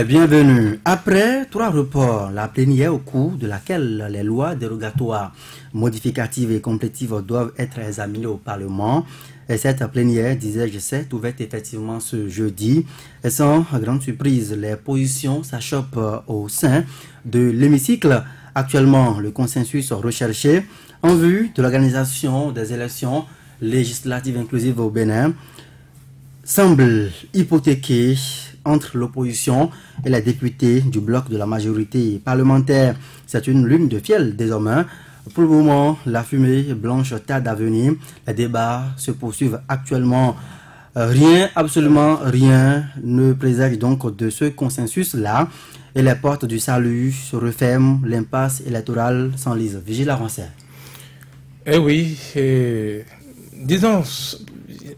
Bienvenue. Après 3 reports, la plénière au cours de laquelle les lois dérogatoires, modificatives et complétives doivent être examinées au Parlement. Et cette plénière, disais-je, s'est ouverte effectivement ce jeudi. Et sans grande surprise, les positions s'achoppent au sein de l'hémicycle. Actuellement, le consensus recherché en vue de l'organisation des élections législatives inclusives au Bénin semble hypothéqué entre l'opposition et les députés du bloc de la majorité parlementaire. C'est une lune de fiel désormais. Pour le moment, la fumée blanche tarde à venir. Les débats se poursuivent actuellement. Rien, absolument rien ne présage donc de ce consensus-là. Et les portes du salut se referment. L'impasse électorale s'enlise. Vigile à Rancet. Eh oui, disons,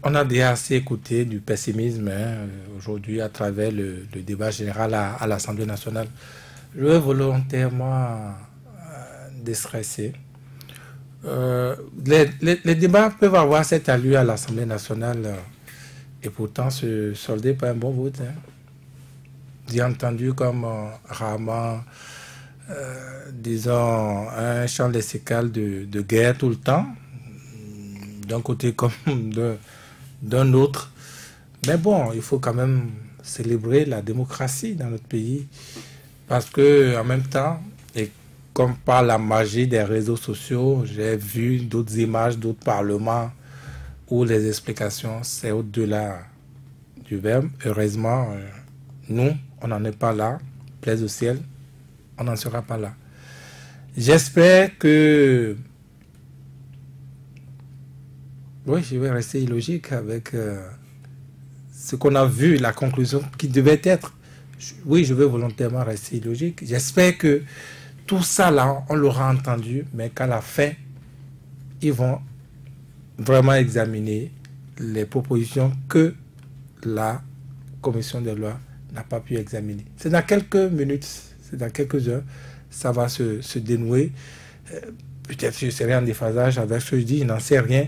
on a déjà assez écouté du pessimisme aujourd'hui à travers le débat général à l'Assemblée nationale. Je veux volontairement déstresser. Les débats peuvent avoir cette allure à l'Assemblée nationale et pourtant se solder par un bon vote. J'ai entendu comme rarement, disons, un chant lexical de guerre tout le temps, d'un côté comme d'un autre. Mais bon, il faut quand même célébrer la démocratie dans notre pays parce que en même temps, et comme par la magie des réseaux sociaux, j'ai vu d'autres images, d'autres parlements où les explications, c'est au-delà du verbe. Heureusement, nous, on n'en est pas là. Plaise au ciel, on n'en sera pas là. J'espère que... Oui, je vais rester illogique avec ce qu'on a vu, la conclusion qui devait être. Oui, je vais volontairement rester illogique. J'espère que tout ça, là, on l'aura entendu, mais qu'à la fin, ils vont vraiment examiner les propositions que la commission des lois n'a pas pu examiner. C'est dans quelques minutes, c'est dans quelques heures, ça va se dénouer. Peut-être que je serai en déphasage avec ce que je dis, je n'en sais rien.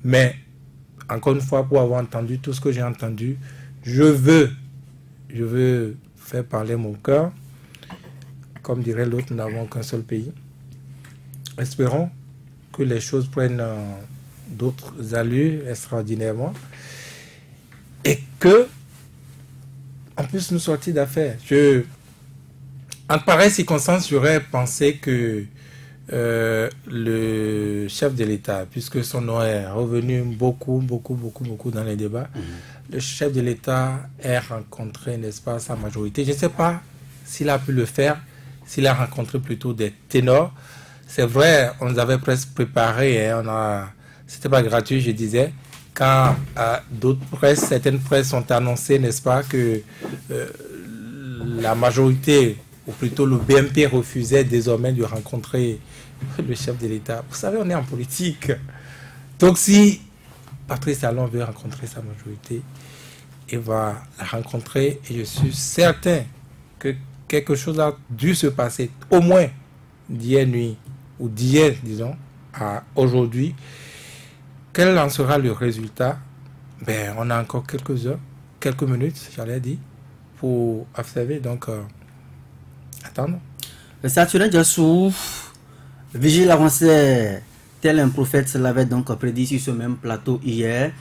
Mais, encore une fois, pour avoir entendu tout ce que j'ai entendu, je veux faire parler mon cœur. Comme dirait l'autre, nous n'avons qu'un seul pays. Espérons que les choses prennent d'autres allures extraordinairement et que on puisse nous sortir d'affaires. En pareille circonstance, j'aurais pensé que le chef de l'État, puisque son nom est revenu beaucoup dans les débats, le chef de l'État a rencontré, n'est-ce pas, sa majorité. Je ne sais pas s'il a pu le faire, s'il a rencontré plutôt des ténors. C'est vrai, on nous avait presque préparé, c'était pas gratuit, je disais, quand d'autres presses, certaines presses ont annoncé, n'est-ce pas, que la majorité, ou plutôt le BMP refusait désormais de rencontrer le chef de l'État. Vous savez, on est en politique. Donc si Patrice Talon veut rencontrer sa majorité, il va la rencontrer et je suis certain que quelque chose a dû se passer, au moins d'hier nuit, ou d'hier, disons, à aujourd'hui. Quel en sera le résultat? Ben, on a encore quelques heures, quelques minutes, j'allais dire, pour observer. Donc, attendre. Saturé Diassou, vigile avancé, tel un prophète l'avait donc prédit sur ce même plateau hier.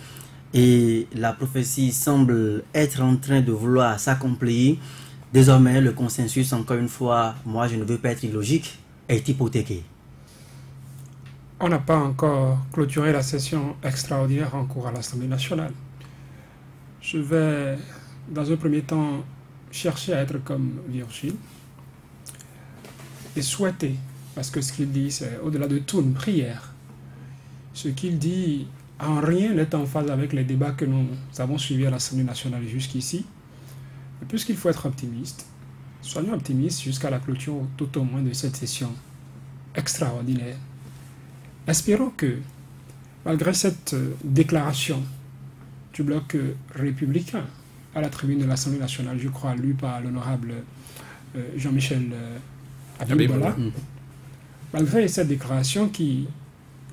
Et la prophétie semble être en train de vouloir s'accomplir. Désormais, le consensus, encore une fois, moi je ne veux pas être illogique, est hypothéqué. On n'a pas encore clôturé la session extraordinaire en cours à l'Assemblée nationale. Je vais, dans un premier temps, chercher à être comme Virgile et souhaiter, parce que ce qu'il dit, c'est au-delà de tout une prière. Ce qu'il dit, en rien n'est en phase avec les débats que nous avons suivis à l'Assemblée nationale jusqu'ici. Et puisqu'il faut être optimiste, soyons optimistes jusqu'à la clôture tout au moins de cette session extraordinaire. Espérons que, malgré cette déclaration du bloc républicain à la tribune de l'Assemblée nationale, je crois, lue par l'honorable Jean-Michel Abimbola, malgré cette déclaration qui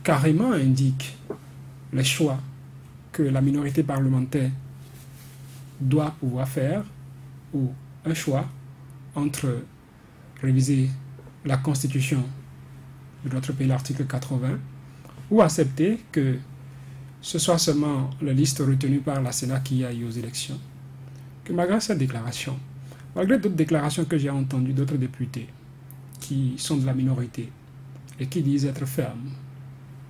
carrément indique les choix que la minorité parlementaire doit pouvoir faire ou un choix entre réviser la constitution de notre pays, l'article 80, ou accepter que ce soit seulement la liste retenue par la Sénat qui aille aux élections. Que malgré cette déclaration, malgré d'autres déclarations que j'ai entendues d'autres députés qui sont de la minorité et qui disent être fermes,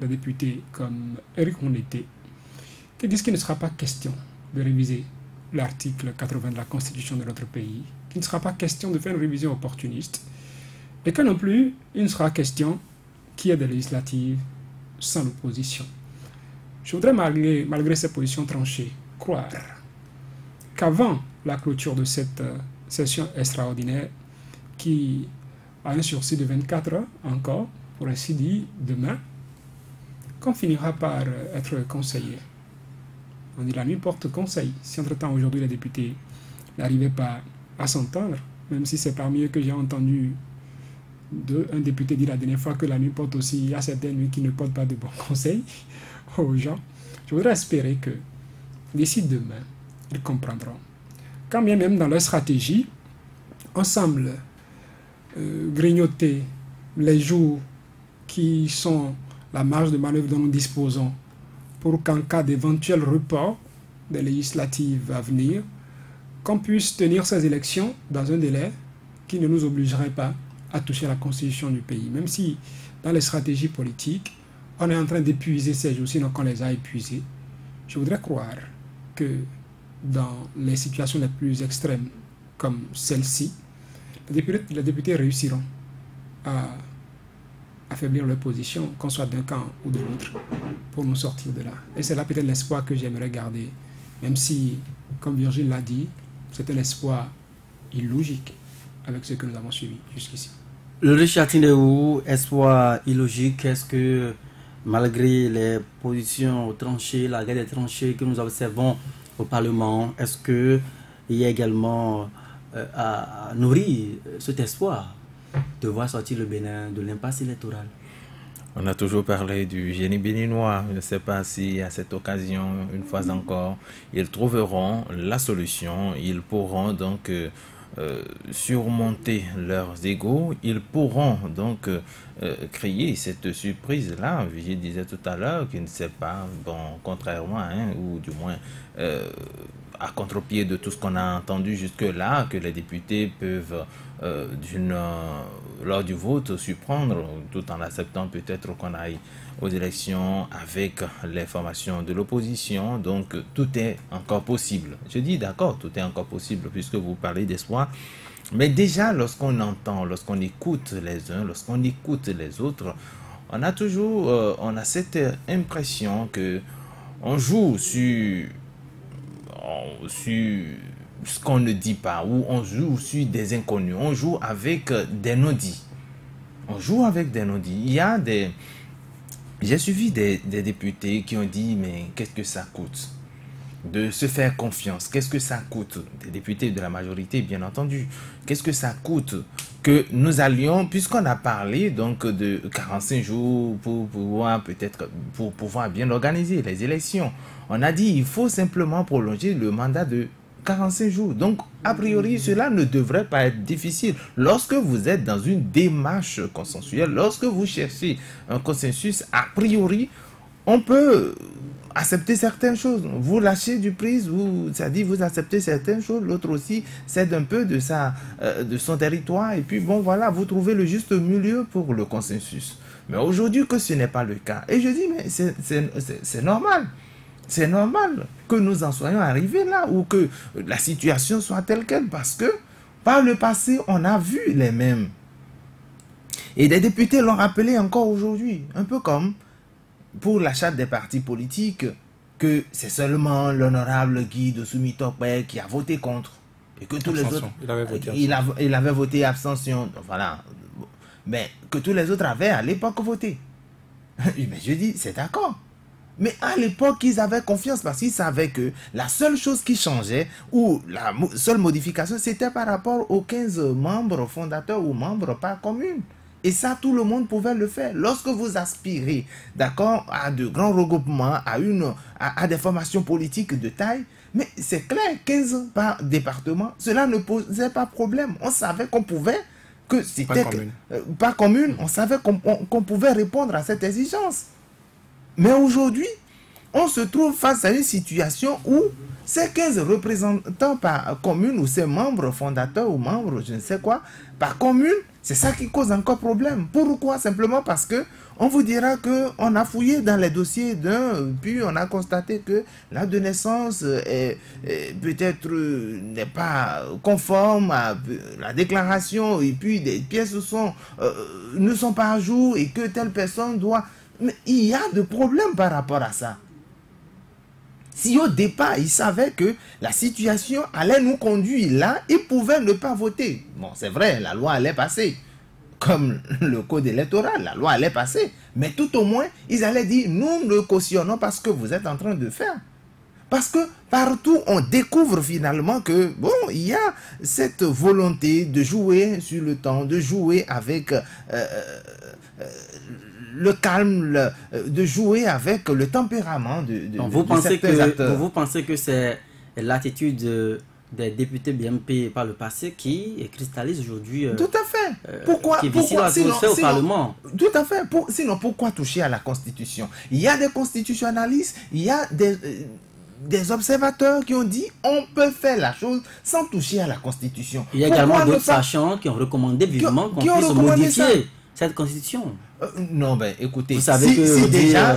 des députés comme Éric Monete, qui disent qu'il ne sera pas question de réviser l'article 80 de la Constitution de notre pays, qu'il ne sera pas question de faire une révision opportuniste, et que non plus il ne sera question qu'il y ait des législatives sans l'opposition. Je voudrais, malgré ces positions tranchées, croire qu'avant la clôture de cette session extraordinaire, qui a un sursis de 24 heures encore, pour ainsi dire, demain, qu'on finira par être conseillé. On dit la nuit porte conseil. Si entre-temps aujourd'hui les députés n'arrivaient pas à s'entendre, même si c'est parmi eux que j'ai entendu un député dire la dernière fois que la nuit porte aussi, il y a certaines nuits qui ne portent pas de bons conseils aux gens. Je voudrais espérer que d'ici demain, ils comprendront. Quand bien même dans leur stratégie, on semble grignoter les jours qui sont la marge de manœuvre dont nous disposons pour qu'en cas d'éventuel report des législatives à venir, qu'on puisse tenir ces élections dans un délai qui ne nous obligerait pas à toucher la constitution du pays. Même si dans les stratégies politiques, on est en train d'épuiser ces jours, sinon qu'on les a épuisés, je voudrais croire que dans les situations les plus extrêmes comme celle-ci, les députés réussiront à affaiblir leur position, qu'on soit d'un camp ou de l'autre, pour nous sortir de là. Et c'est là peut-être l'espoir que j'aimerais garder, même si, comme Virgile l'a dit, c'est un espoir illogique avec ce que nous avons suivi jusqu'ici. Le Richard Tindeou, espoir illogique, est-ce que malgré les positions tranchées, la guerre des tranchées que nous observons au Parlement, est-ce qu'il y a également à nourrir cet espoir de voir sortir le Bénin de l'impasse électorale? On a toujours parlé du génie béninois. Je ne sais pas si à cette occasion, une fois encore, ils trouveront la solution. Ils pourront donc surmonter leurs égos. Ils pourront donc créer cette surprise-là. Je disais tout à l'heure qu'il ne sait pas, bon, contrairement, ou du moins à contre-pied de tout ce qu'on a entendu jusque-là, que les députés peuvent, lors du vote, surprendre, tout en acceptant peut-être qu'on aille aux élections avec les formations de l'opposition. Donc, tout est encore possible. Je dis d'accord, tout est encore possible, puisque vous parlez d'espoir. Mais déjà, lorsqu'on entend, lorsqu'on écoute les uns, lorsqu'on écoute les autres, on a toujours, on a cette impression que on joue sur ce qu'on ne dit pas, ou on joue sur des inconnus, on joue avec des non-dits. On joue avec des non-dits. Il y a des... J'ai suivi des députés qui ont dit, mais qu'est-ce que ça coûte de se faire confiance? Qu'est-ce que ça coûte? Des députés de la majorité, bien entendu. Qu'est-ce que ça coûte que nous allions, puisqu'on a parlé donc de 45 jours pour pouvoir peut-être, pour pouvoir bien organiser les élections. On a dit il faut simplement prolonger le mandat de 45 jours. Donc, a priori, cela ne devrait pas être difficile. Lorsque vous êtes dans une démarche consensuelle, lorsque vous cherchez un consensus, a priori, on peut accepter certaines choses. Vous lâchez du prise, c'est-à-dire vous acceptez certaines choses, l'autre aussi cède un peu de son territoire, et puis bon, voilà, vous trouvez le juste milieu pour le consensus. Mais aujourd'hui, que ce n'est pas le cas. Et je dis, mais c'est normal. C'est normal que nous en soyons arrivés là, ou que la situation soit telle qu'elle, parce que par le passé, on a vu les mêmes. Et des députés l'ont rappelé encore aujourd'hui, un peu comme pour la charte des partis politiques, que c'est seulement l'honorable Guy de Soumitopé qui a voté contre, et que tous les autres, il avait voté abstention. Donc voilà. Mais que tous les autres avaient à l'époque voté. Mais je dis, c'est d'accord. Mais à l'époque, ils avaient confiance parce qu'ils savaient que la seule chose qui changeait, ou la seule modification, c'était par rapport aux 15 membres fondateurs ou membres par commune. Et ça, tout le monde pouvait le faire. Lorsque vous aspirez, d'accord, à de grands regroupements, à des formations politiques de taille, Mais c'est clair, 15 par département, cela ne posait pas problème. On savait qu'on pouvait, que c'était pas commune, on savait qu'on pouvait répondre à cette exigence. Mais aujourd'hui, on se trouve face à une situation où ces 15 représentants par commune ou ces membres fondateurs ou membres, je ne sais quoi, par commune, c'est ça qui cause encore problème. Pourquoi? Simplement parce que on vous dira qu'on a fouillé dans les dossiers d'un, puis on a constaté que l'acte de naissance peut-être n'est pas conforme à la déclaration, et puis des pièces ne sont pas à jour, et que telle personne doit... Mais il y a de problèmes par rapport à ça. Si au départ, ils savaient que la situation allait nous conduire là, ils pouvaient ne pas voter. Bon, c'est vrai, la loi allait passer. Comme le code électoral, la loi allait passer. Mais tout au moins, ils allaient dire, nous ne cautionnons pas ce que vous êtes en train de faire. Parce que partout, on découvre finalement que, bon, il y a cette volonté de jouer sur le temps, de jouer avec... le calme, de jouer avec le tempérament Donc vous pensez que c'est l'attitude des députés BMP par le passé qui cristallise aujourd'hui tout à fait. Pourquoi sinon, au Parlement. Tout à fait. Sinon, pourquoi toucher à la Constitution? Il y a des constitutionnalistes, il y a des observateurs qui ont dit on peut faire la chose sans toucher à la Constitution. Il y a également d'autres sachants qui ont recommandé vivement qu'on puisse modifier cette Constitution. Non, ben écoutez, vous savez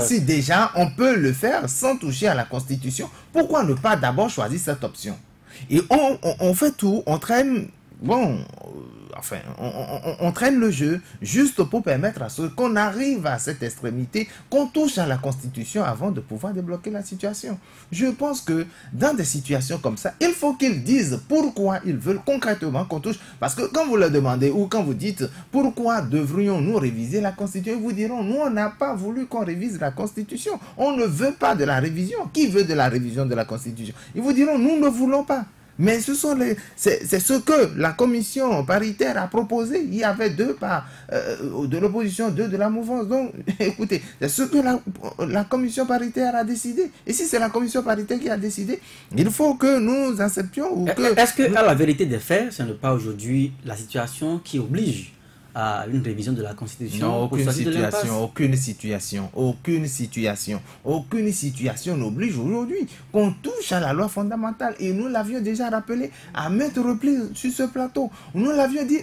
si déjà on peut le faire sans toucher à la Constitution, pourquoi ne pas d'abord choisir cette option? Et on fait tout, on traîne, on traîne le jeu juste pour permettre à ceux qu'on arrive à cette extrémité, qu'on touche à la Constitution avant de pouvoir débloquer la situation. Je pense que dans des situations comme ça, il faut qu'ils disent pourquoi ils veulent concrètement qu'on touche. Parce que quand vous leur demandez ou quand vous dites pourquoi devrions-nous réviser la Constitution, ils vous diront nous on n'a pas voulu qu'on révise la Constitution. On ne veut pas de la révision. Qui veut de la révision de la Constitution? Ils vous diront nous ne voulons pas. Mais c'est ce que la commission paritaire a proposé. Il y avait 2 de l'opposition, 2 de la mouvance. Donc, écoutez, c'est ce que la commission paritaire a décidé. Et si c'est la commission paritaire qui a décidé, il faut que nous acceptions. Est-ce que, à la vérité des faits, ce n'est pas aujourd'hui la situation qui oblige à une révision de la Constitution? Non, aucune situation n'oblige aujourd'hui qu'on touche à la loi fondamentale. Et nous l'avions déjà rappelé à maintes reprises sur ce plateau. Nous l'avions dit,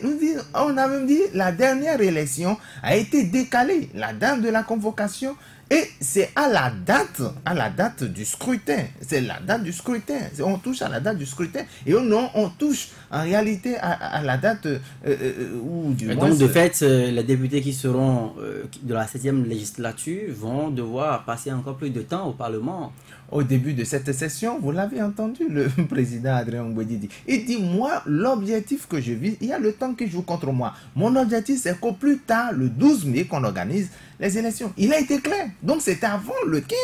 on a même dit la dernière élection a été décalée, la date de la convocation. Et c'est à la date du scrutin. C'est la date du scrutin. On touche à la date du scrutin. Et non, on touche en réalité à la date où du moins... Donc, de fait, les députés qui seront de la 7e législature vont devoir passer encore plus de temps au Parlement. Au début de cette session, vous l'avez entendu, le président Adrien Ngouedi. Il dit, moi, l'objectif que je vise, il y a le temps qui joue contre moi. Mon objectif, c'est qu'au plus tard, le 12 mai, qu'on organise les élections. Il a été clair. Donc, c'est avant le 15.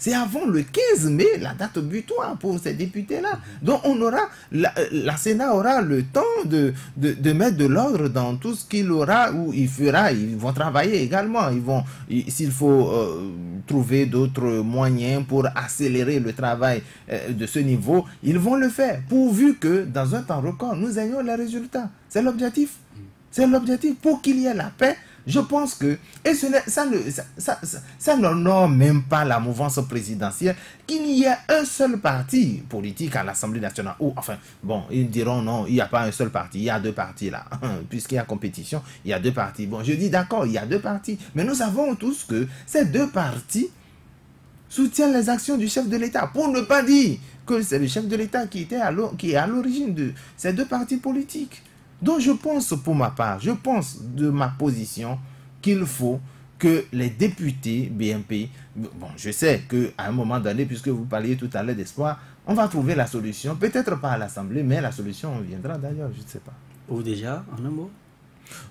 C'est avant le 15 mai, la date butoir pour ces députés-là. Donc, on aura, la Sénat aura le temps de mettre de l'ordre dans tout ce qu'il aura ou il fera. Ils vont travailler également. S'il faut trouver d'autres moyens pour accélérer le travail de ce niveau, ils vont le faire. Pourvu que, dans un temps record, nous ayons les résultats. C'est l'objectif. C'est l'objectif pour qu'il y ait la paix. Je pense que, et ça n'honore même pas la mouvance présidentielle, qu'il y ait un seul parti politique à l'Assemblée nationale. Ou, enfin, bon, ils diront non, il n'y a pas un seul parti, il y a 2 partis là. Puisqu'il y a compétition, il y a 2 partis. Bon, je dis d'accord, il y a 2 partis. Mais nous savons tous que ces 2 partis soutiennent les actions du chef de l'État. Pour ne pas dire que c'est le chef de l'État qui est à l'origine de ces 2 partis politiques. Donc je pense pour ma part, je pense de ma position qu'il faut que les députés BMP, bon je sais qu'à un moment donné, puisque vous parliez tout à l'heure d'espoir, on va trouver la solution, peut-être pas à l'Assemblée, mais la solution viendra d'ailleurs, je ne sais pas. Ou déjà, en un mot?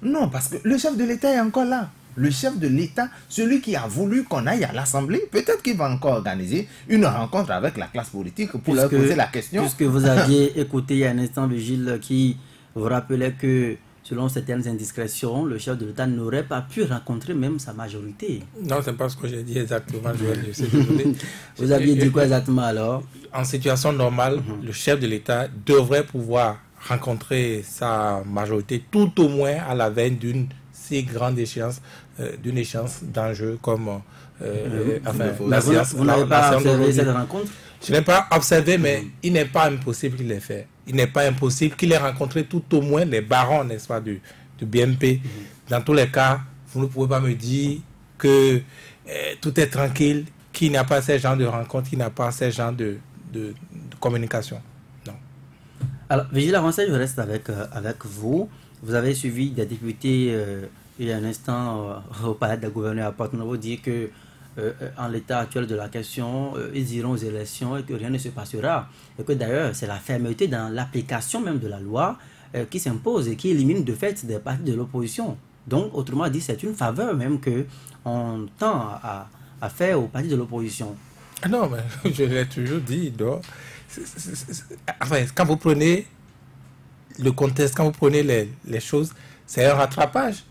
Non, parce que le chef de l'État est encore là. Le chef de l'État, celui qui a voulu qu'on aille à l'Assemblée, peut-être qu'il va encore organiser une rencontre avec la classe politique pour leur poser la question. Puisque vous aviez écouté il y a un instant Vigile qui vous rappelait que selon certaines indiscrétions, le chef de l'État n'aurait pas pu rencontrer même sa majorité. Non, c'est pas ce que j'ai dit exactement, Joël, je suis désolé. Vous aviez dit quoi exactement alors? En situation normale, le chef de l'État devrait pouvoir rencontrer sa majorité tout au moins à la veille d'une si grande échéance, d'une échéance d'enjeu comme la séance. Vous n'avez pas observé cette rencontre? Je n'ai pas observé, mais il n'est pas impossible qu'il l'ait fait. Il n'est pas impossible qu'il ait rencontré tout au moins les barons, n'est-ce pas, du BMP. Dans tous les cas, vous ne pouvez pas me dire que tout est tranquille, qu'il n'y a pas ce genre de rencontre, qu'il n'y a pas ce genre de communication. Non. Alors, Vigile Avancé, je reste avec vous. Vous avez suivi des députés il y a un instant au palais des gouverneurs à Porto-Novo dire que en l'état actuel de la question, ils iront aux élections et que rien ne se passera. Et que d'ailleurs, c'est la fermeté dans l'application même de la loi qui s'impose et qui élimine de fait des partis de l'opposition. Donc, autrement dit, c'est une faveur même qu'on tend à faire aux partis de l'opposition. Ah non, mais je l'ai toujours dit. Donc, enfin, quand vous prenez le contexte, quand vous prenez les choses, c'est un rattrapage.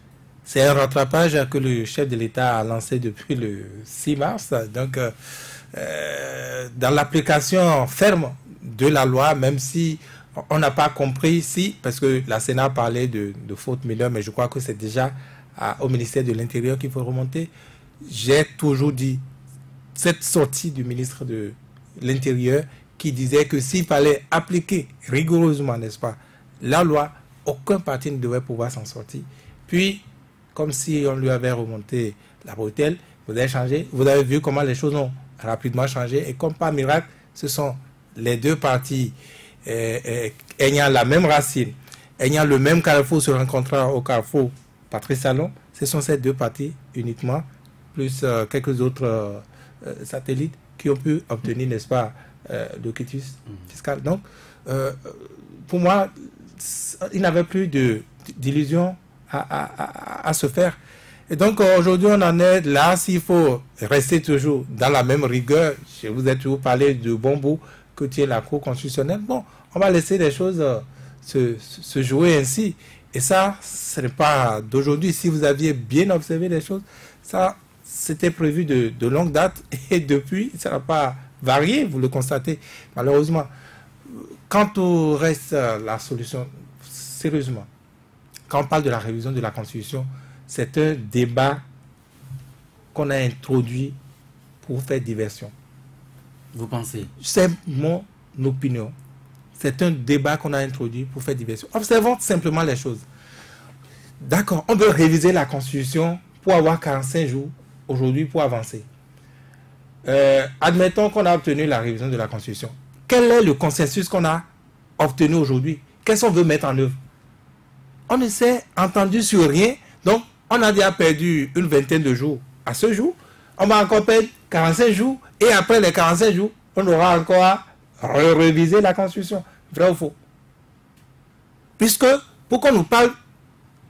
C'est un rattrapage que le chef de l'État a lancé depuis le 6 mars. Donc, dans l'application ferme de la loi, même si on n'a pas compris ici, parce que la Sénat parlait de faute mineure, mais je crois que c'est déjà au ministère de l'Intérieur qu'il faut remonter. J'ai toujours dit, cette sortie du ministre de l'Intérieur qui disait que s'il fallait appliquer rigoureusement, n'est-ce pas, la loi, aucun parti ne devait pouvoir s'en sortir. Puis, comme si on lui avait remonté la bretelle, vous avez changé, vous avez vu comment les choses ont rapidement changé, et comme par miracle, ce sont les deux partis ayant la même racine, ayant le même carrefour, se rencontrant au carrefour Patrice Talon, ce sont ces deux partis uniquement, plus quelques autres satellites qui ont pu obtenir, n'est-ce pas, le quitus fiscal. Donc, pour moi, il n'avait plus d'illusion à se faire. Et donc, aujourd'hui, on en est là. S'il faut rester toujours dans la même rigueur, je vous ai toujours parlé de bon bout que tient la Cour constitutionnelle. Bon, on va laisser les choses se jouer ainsi. Et ça, ce n'est pas d'aujourd'hui. Si vous aviez bien observé les choses, ça, c'était prévu de longue date. Et depuis, ça n'a pas varié, vous le constatez, malheureusement. Quant au reste, la solution, sérieusement, quand on parle de la révision de la Constitution, c'est un débat qu'on a introduit pour faire diversion. Vous pensez? C'est mon opinion. C'est un débat qu'on a introduit pour faire diversion. Observons simplement les choses. D'accord, on veut réviser la Constitution pour avoir 45 jours aujourd'hui pour avancer. Admettons qu'on a obtenu la révision de la Constitution. Quel est le consensus qu'on a obtenu aujourd'hui? Qu'est-ce qu'on veut mettre en œuvre? On ne s'est entendu sur rien. Donc, on a déjà perdu une vingtaine de jours. À ce jour, on va encore perdre 45 jours. Et après les 45 jours, on aura encore à réviser la Constitution. Vrai ou faux? Puisque, pour qu'on nous parle,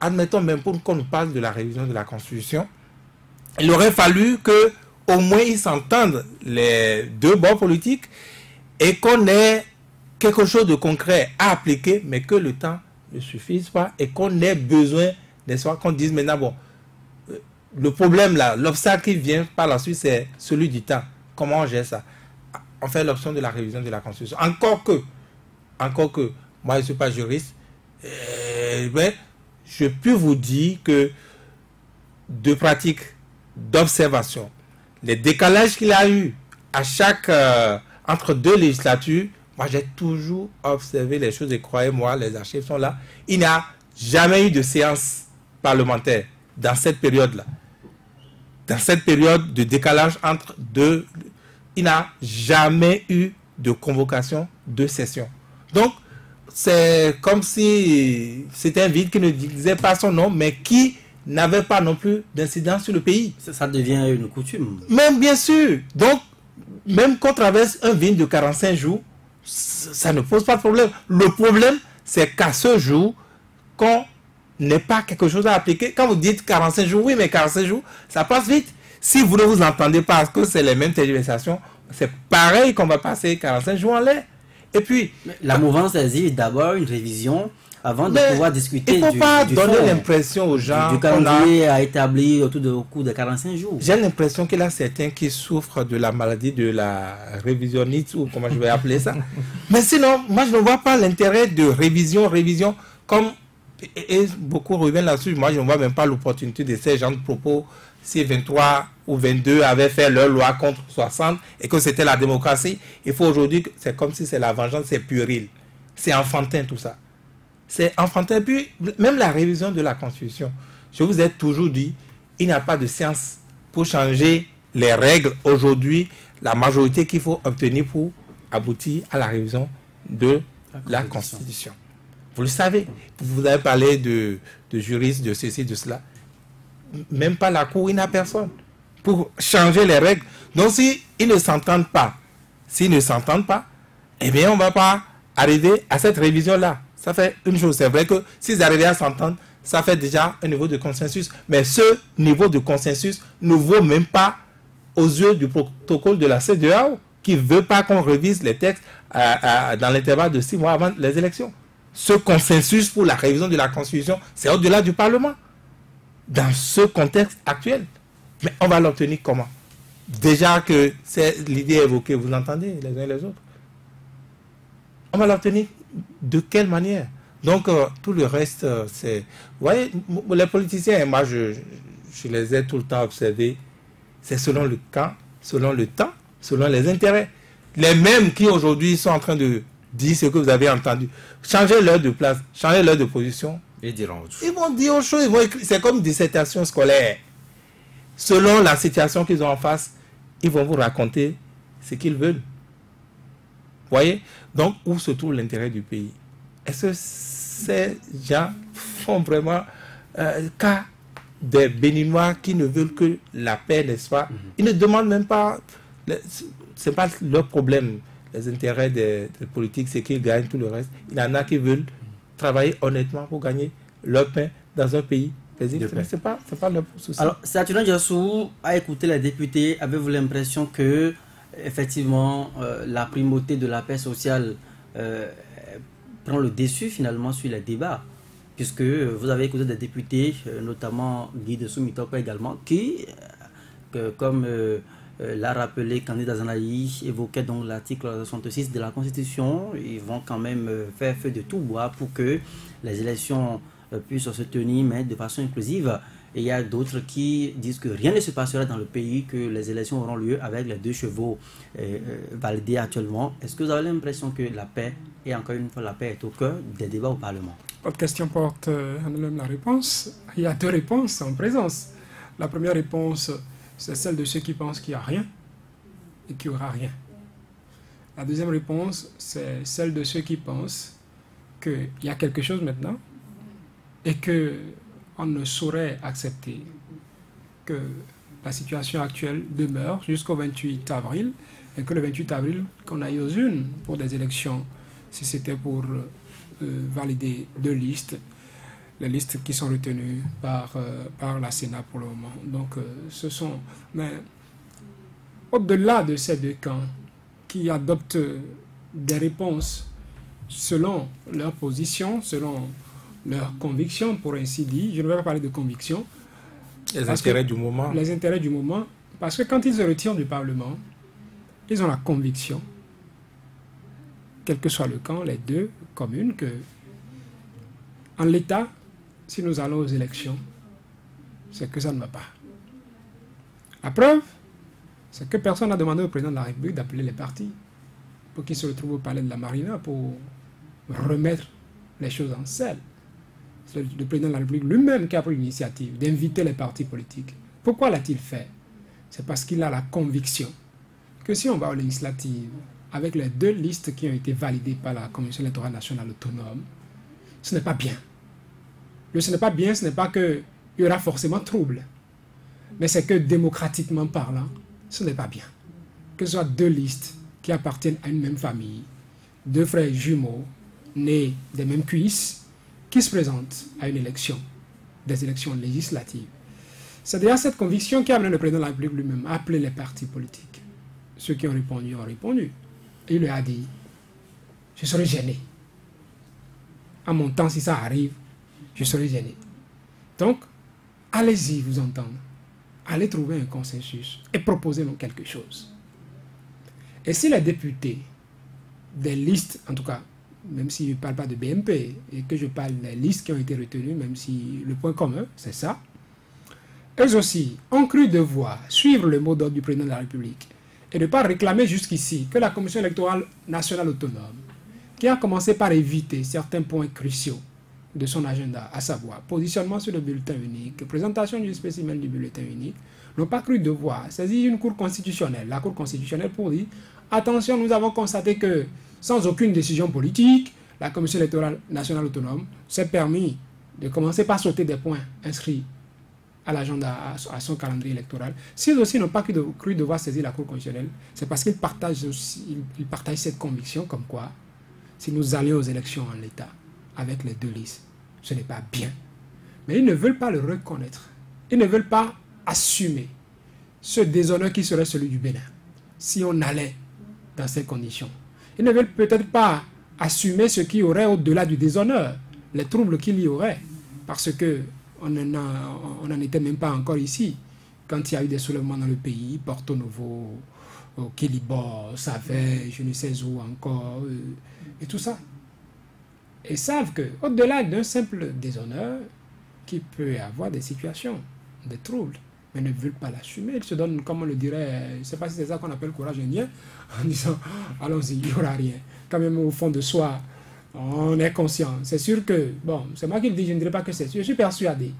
admettons même pour qu'on nous parle de la révision de la Constitution, il aurait fallu que au moins ils s'entendent, les deux bords politiques, et qu'on ait quelque chose de concret à appliquer, mais que le temps ne suffise pas et qu'on ait besoin, n'est-ce pas, qu'on dise maintenant, bon, le problème là, l'obstacle qui vient par la suite, c'est celui du temps. Comment on gère ça? On fait l'option de la révision de la Constitution. Encore que, moi je ne suis pas juriste, mais je peux vous dire que de pratique, d'observation, les décalages qu'il a eu à chaque entre deux législatures, moi j'ai toujours observé les choses et croyez-moi, les archives sont là. Il n'y a jamais eu de séance parlementaire dans cette période-là. Dans cette période de décalage entre deux, il n'y a jamais eu de convocation de session. Donc, c'est comme si c'était un vide qui ne disait pas son nom, mais qui n'avait pas non plus d'incidence sur le pays. Ça devient une coutume. Même bien sûr. Donc, même qu'on traverse un vide de 45 jours, ça ne pose pas de problème. Le problème, c'est qu'à ce jour, qu'on n'ait pas quelque chose à appliquer. Quand vous dites 45 jours, oui, mais 45 jours, ça passe vite. Si vous ne vous entendez pas parce que c'est les mêmes tergiversations, c'est pareil qu'on va passer 45 jours en l'air. Et puis... La mouvance exige d'abord une révision avant de Mais pouvoir discuter il ne faut du pas donner fond, l'impression aux gens du calendrier à établir au cours de 45 jours. J'ai l'impression qu'il y a certains qui souffrent de la maladie de la révisionniste, ou comment je vais appeler ça. Mais sinon, moi je ne vois pas l'intérêt de révision, comme et beaucoup reviennent là-dessus. Moi je ne vois même pas l'opportunité de ces gens de propos. Si 23 ou 22 avaient fait leur loi contre 60 et que c'était la démocratie, il faut aujourd'hui, c'est comme si c'est la vengeance, c'est puéril. C'est enfantin tout ça. C'est enfantin. Puis même la révision de la Constitution, je vous ai toujours dit, il n'y a pas de science pour changer les règles aujourd'hui, la majorité qu'il faut obtenir pour aboutir à la révision de la Constitution. Vous le savez, vous avez parlé de juristes, de ceci, de cela. Même pas la Cour, il n'y a personne pour changer les règles. Donc si ils ne s'entendent pas, eh bien on ne va pas arriver à cette révision-là. Ça fait une chose, c'est vrai que s'ils arrivaient à s'entendre, ça fait déjà un niveau de consensus. Mais ce niveau de consensus ne vaut même pas aux yeux du protocole de la CEDEAO qui ne veut pas qu'on révise les textes dans l'intervalle de 6 mois avant les élections. Ce consensus pour la révision de la Constitution, c'est au-delà du Parlement. Dans ce contexte actuel. Mais on va l'obtenir comment? Déjà que c'est l'idée évoquée, vous l'entendez les uns et les autres. On va l'obtenir de quelle manière? Donc, tout le reste, c'est... Vous voyez, les politiciens, et moi, je les ai tout le temps observés, c'est selon le camp, selon le temps, selon les intérêts. Les mêmes qui, aujourd'hui, sont en train de dire ce que vous avez entendu. Changez l'heure de place, changez l'heure de position. Ils diront autre chose. Ils vont dire autre chose, ils vont écrire. C'est comme une dissertation scolaire. Selon la situation qu'ils ont en face, ils vont vous raconter ce qu'ils veulent. Vous voyez? Donc, où se trouve l'intérêt du pays? Est-ce que ces gens font vraiment cas des Béninois qui ne veulent que la paix, n'est-ce pas? Ils ne demandent même pas, ce n'est pas leur problème, les intérêts des politiques, c'est qu'ils gagnent tout le reste. Il y en a qui veulent travailler honnêtement pour gagner leur pain dans un pays. C'est pas leur souci. Alors, Saturnin Diassou a écouté les députés. Avez-vous l'impression que, effectivement, la primauté de la paix sociale prend le dessus finalement sur les débats? Puisque vous avez écouté des députés, notamment Guy de Soumitoko également, qui, comme l'a rappelé Candidat Zanaï, évoquait donc l'article 66 de la Constitution. Ils vont quand même faire feu de tout bois pour que les élections puissent se tenir, mais de façon inclusive. Et il y a d'autres qui disent que rien ne se passera dans le pays, que les élections auront lieu avec les 2 chevaux validés actuellement. Est-ce que vous avez l'impression que la paix, et encore une fois la paix, est au cœur des débats au Parlement? Votre question porte en elle-même la réponse. Il y a 2 réponses en présence. La première réponse, c'est celle de ceux qui pensent qu'il n'y a rien et qu'il n'y aura rien. La deuxième réponse, c'est celle de ceux qui pensent qu'il y a quelque chose maintenant et qu'on ne saurait accepter que la situation actuelle demeure jusqu'au 28 avril et que le 28 avril, qu'on aille aux urnes pour des élections, si c'était pour valider 2 listes, les listes qui sont retenues par la Sénat pour le moment. Donc, ce sont... Mais au-delà de ces 2 camps qui adoptent des réponses selon leur position, selon leurs convictions, pour ainsi dire, je ne vais pas parler de convictions. Les intérêts du moment. Les intérêts du moment, parce que quand ils se retirent du Parlement, ils ont la conviction, quel que soit le camp, les 2 communes, que en l'état, si nous allons aux élections, c'est que ça ne va pas. La preuve, c'est que personne n'a demandé au président de la République d'appeler les partis pour qu'ils se retrouvent au palais de la Marina pour remettre les choses en selle. C'est le président de la République lui-même qui a pris l'initiative d'inviter les partis politiques. Pourquoi l'a-t-il fait? C'est parce qu'il a la conviction que si on va aux législatives avec les 2 listes qui ont été validées par la Commission électorale nationale autonome, ce n'est pas bien. Ce n'est pas bien, ce n'est pas qu'il y aura forcément trouble, mais c'est que démocratiquement parlant, ce n'est pas bien. Que ce soit 2 listes qui appartiennent à une même famille, 2 frères jumeaux, nés des mêmes cuisses, qui se présentent à une élection, des élections législatives. C'est déjà cette conviction qui a amené le président de la République lui-même à appeler les partis politiques. Ceux qui ont répondu ont répondu. Et il lui a dit, je serai gêné en mon temps, si ça arrive, je serai gêné. Donc, allez-y vous entendre. Allez trouver un consensus et proposez-nous quelque chose. Et si les députés des listes, en tout cas, même si je ne parle pas de BMP, et que je parle des listes qui ont été retenues, même si le point commun, c'est ça, eux aussi ont cru devoir suivre le mot d'ordre du président de la République et ne pas réclamer jusqu'ici que la Commission électorale nationale autonome, qui a commencé par éviter certains points cruciaux de son agenda, à savoir positionnement sur le bulletin unique, présentation du spécimen du bulletin unique, n'ont pas cru devoir saisir une cour constitutionnelle, la cour constitutionnelle pour dire attention, nous avons constaté que sans aucune décision politique, la Commission électorale nationale autonome s'est permis de commencer par sauter des points inscrits à l'agenda, à son calendrier électoral. S'ils aussi n'ont pas cru devoir saisir la cour constitutionnelle, c'est parce qu'ils partagent cette conviction comme quoi, si nous allions aux élections en l'état, avec les deux listes, ce n'est pas bien. Mais ils ne veulent pas le reconnaître. Ils ne veulent pas assumer ce déshonneur qui serait celui du Bénin, si on allait dans ces conditions. Ils ne veulent peut-être pas assumer ce qui aurait au-delà du déshonneur, les troubles qu'il y aurait, parce que on n'en était même pas encore ici, quand il y a eu des soulèvements dans le pays, Porto Novo, Kilibor, Savait, je ne sais où encore, et tout ça. Et savent qu'au-delà d'un simple déshonneur, qu'il peut y avoir des situations, des troubles, mais ne veulent pas l'assumer. Ils se donnent, comme on le dirait, je ne sais pas si c'est ça qu'on appelle courage indien, en disant, allons-y, il n'y aura rien. Quand même, au fond de soi, on est conscient. C'est sûr que, bon, c'est moi qui le dis, je ne dirais pas que c'est sûr. Je suis persuadé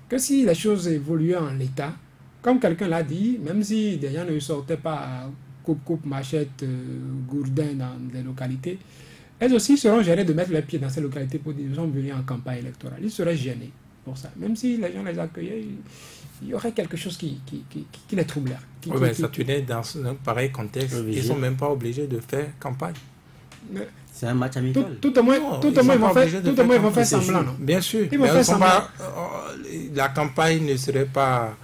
que si les choses évoluaient en l'état, comme quelqu'un l'a dit, même si des gens ne sortaient pas coupe, machette, gourdin dans les localités, elles aussi seront gênées de mettre les pieds dans ces localités pour dire qu'ils sont venus en campagne électorale. Ils seraient gênés pour ça. Même si les gens les accueillaient, il y aurait quelque chose qui les troublait. Oui, mais ça tenait dans un pareil contexte. Ils ne sont même pas obligés de faire campagne. C'est un match amical. Tout au moins, ils vont faire semblant. Non? Bien sûr. Ils vont faire semblant. La campagne ne serait pas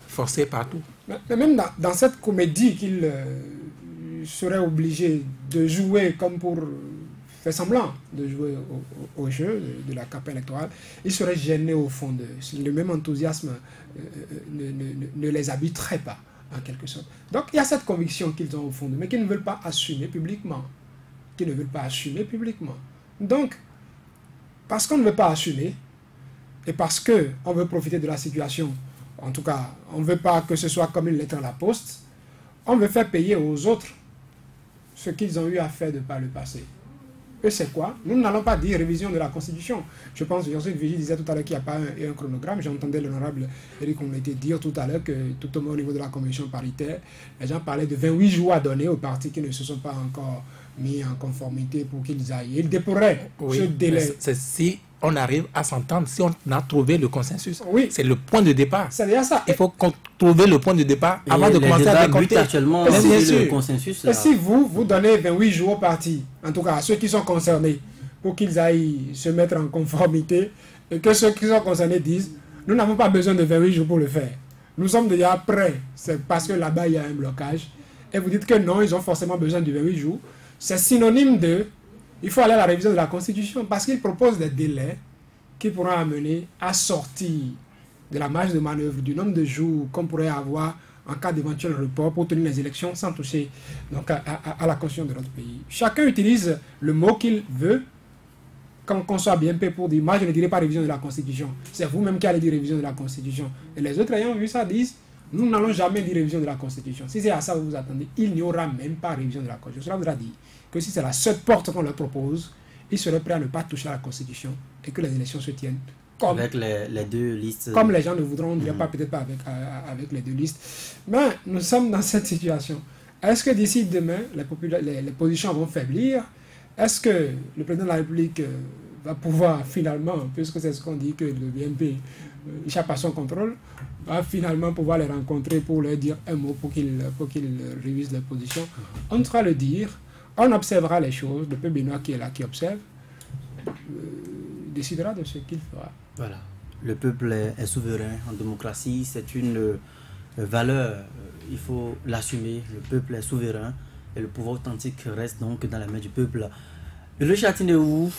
forcée partout. Mais même dans cette comédie qu'ils seraient obligés de jouer comme pour faire semblant de jouer au jeu de la campagne électorale, ils seraient gênés au fond d'eux. Le même enthousiasme ne les habiterait pas, en quelque sorte. Donc il y a cette conviction qu'ils ont au fond d'eux, mais qu'ils ne veulent pas assumer publiquement. Donc, parce qu'on ne veut pas assumer, et parce qu'on veut profiter de la situation, en tout cas, on ne veut pas que ce soit comme une lettre à la poste, on veut faire payer aux autres ce qu'ils ont eu à faire de par le passé. Et c'est quoi? Nous n'allons pas dire révision de la Constitution. Je pense que Joseph Vigil disait tout à l'heure qu'il n'y a pas un chronogramme. J'entendais l'honorable Éric Onleté dire tout à l'heure que tout au niveau de la commission paritaire, les gens parlaient de 28 jours à donner aux partis qui ne se sont pas encore mis en conformité pour qu'ils aillent. Ils dépourraient ce délai. C'est si on arrive à s'entendre, si on a trouvé le consensus. Oui. C'est le point de départ. C'est déjà ça. Il faut trouver le point de départ avant de commencer à décompter. Actuellement, le consensus. Et si vous donnez 28 jours aux partis, en tout cas à ceux qui sont concernés, pour qu'ils aillent se mettre en conformité, et que ceux qui sont concernés disent, nous n'avons pas besoin de 28 jours pour le faire. Nous sommes déjà prêts. C'est parce que là-bas, il y a un blocage. Et vous dites que non, ils ont forcément besoin de 28 jours. C'est synonyme de... Il faut aller à la révision de la Constitution parce qu'ils proposent des délais qui pourront amener à sortir de la marge de manœuvre du nombre de jours qu'on pourrait avoir en cas d'éventuel report pour tenir les élections sans toucher donc, à la Constitution de notre pays. Chacun utilise le mot qu'il veut, qu'on soit bien fait pour dire, moi je ne dirais pas révision de la Constitution. C'est vous-même qui allez dire révision de la Constitution. Et les autres ayant vu ça disent, nous n'allons jamais dire révision de la Constitution. Si c'est à ça que vous vous attendez, il n'y aura même pas révision de la Constitution. Cela voudra dire que si c'est la seule porte qu'on leur propose, ils seraient prêts à ne pas toucher à la Constitution et que les élections se tiennent comme, avec les deux listes. Comme les gens ne voudront, on ne dirait pas peut-être pas avec les deux listes. Mais nous sommes dans cette situation. Est-ce que d'ici demain, les positions vont faiblir? Est-ce que le président de la République va pouvoir finalement, puisque c'est ce qu'on dit que le BNP échappe à son contrôle, va finalement pouvoir les rencontrer pour leur dire un mot pour qu'ils révisent leur position? On sera le dire. On observera les choses. Le peuple béninois qui est là, qui observe, décidera de ce qu'il fera. Voilà. Le peuple est souverain en démocratie. C'est une valeur. Il faut l'assumer. Le peuple est souverain. Et le pouvoir authentique reste donc dans la main du peuple. Le Châtillon,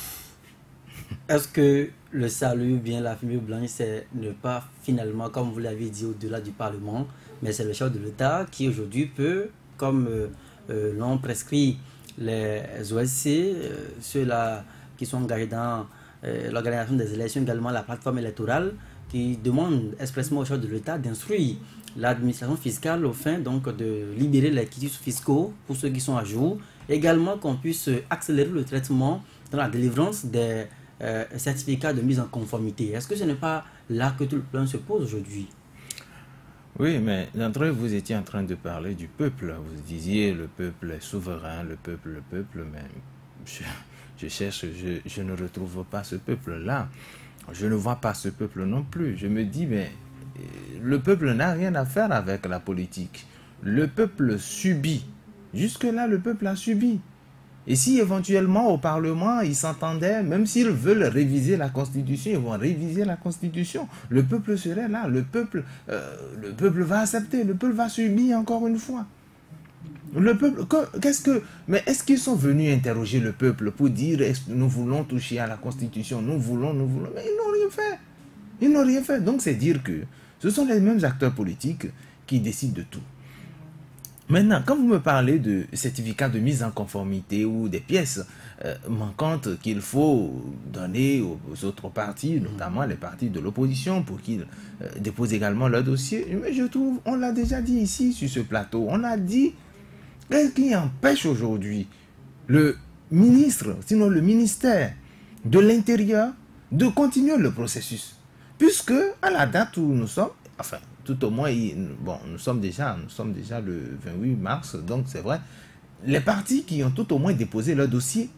est-ce que le salut, bien la fumée blanche, c'est ne pas finalement, comme vous l'avez dit, au-delà du Parlement, mais c'est le chef de l'État qui aujourd'hui peut, comme l'ont prescrit les OSC, ceux-là qui sont engagés dans l'organisation des élections, également la plateforme électorale, qui demande expressément au chef de l'État d'instruire l'administration fiscale au fin donc de libérer les quitus fiscaux pour ceux qui sont à jour, également qu'on puisse accélérer le traitement dans la délivrance des certificats de mise en conformité. Est-ce que ce n'est pas là que tout le plan se pose aujourd'hui? Oui, mais d'entrée, vous étiez en train de parler du peuple. Vous disiez le peuple est souverain, le peuple, mais je cherche, je ne retrouve pas ce peuple-là. Je ne vois pas ce peuple non plus. Je me dis, mais le peuple n'a rien à faire avec la politique. Le peuple subit. Jusque-là, le peuple a subi. Et si éventuellement au Parlement, ils s'entendaient, même s'ils veulent réviser la Constitution, ils vont réviser la Constitution. Le peuple serait là, le peuple va accepter, le peuple va subir encore une fois. Le peuple, mais est-ce qu'ils sont venus interroger le peuple pour dire nous voulons toucher à la Constitution, nous voulons, mais ils n'ont rien fait. Ils n'ont rien fait. Donc c'est dire que ce sont les mêmes acteurs politiques qui décident de tout. Maintenant, quand vous me parlez de certificats de mise en conformité ou des pièces manquantes qu'il faut donner aux autres partis, notamment les partis de l'opposition, pour qu'ils déposent également leur dossier, mais je trouve, on l'a déjà dit ici sur ce plateau, on a dit qu'est-ce qui empêche aujourd'hui le ministre, sinon le ministère de l'Intérieur, de continuer le processus. Puisque à la date où nous sommes, enfin, tout au moins, bon, nous sommes déjà le 28 mars, donc c'est vrai, les partis qui ont tout au moins déposé leur dossier,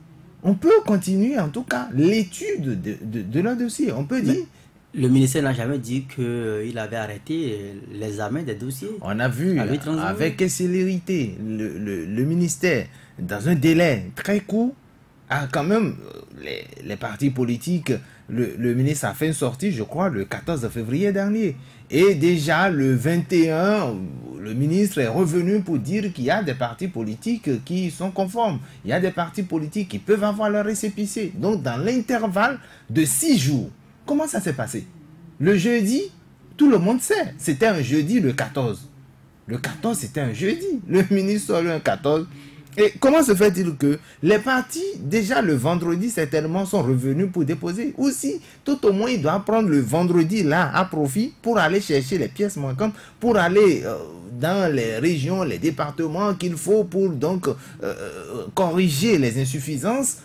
on peut continuer en tout cas l'étude de leur dossier. On peut dire... Le ministère n'a jamais dit qu'il avait arrêté l'examen des dossiers. On a vu avec célérité le ministère, dans un délai très court, a quand même, les partis politiques, le ministre a fait une sortie, je crois, le 14 février dernier. Et déjà, le 21, le ministre est revenu pour dire qu'il y a des partis politiques qui sont conformes. Il y a des partis politiques qui peuvent avoir leur récépissé. Donc, dans l'intervalle de 6 jours, comment ça s'est passé? Le jeudi, tout le monde sait, c'était un jeudi le 14. Le 14, c'était un jeudi. Le ministre sort le 14. Et comment se fait-il que les partis, déjà le vendredi, certainement, sont revenus pour déposer? Aussi, tout au moins, ils doivent prendre le vendredi là à profit pour aller chercher les pièces manquantes, pour aller dans les régions, les départements qu'il faut pour donc corriger les insuffisances.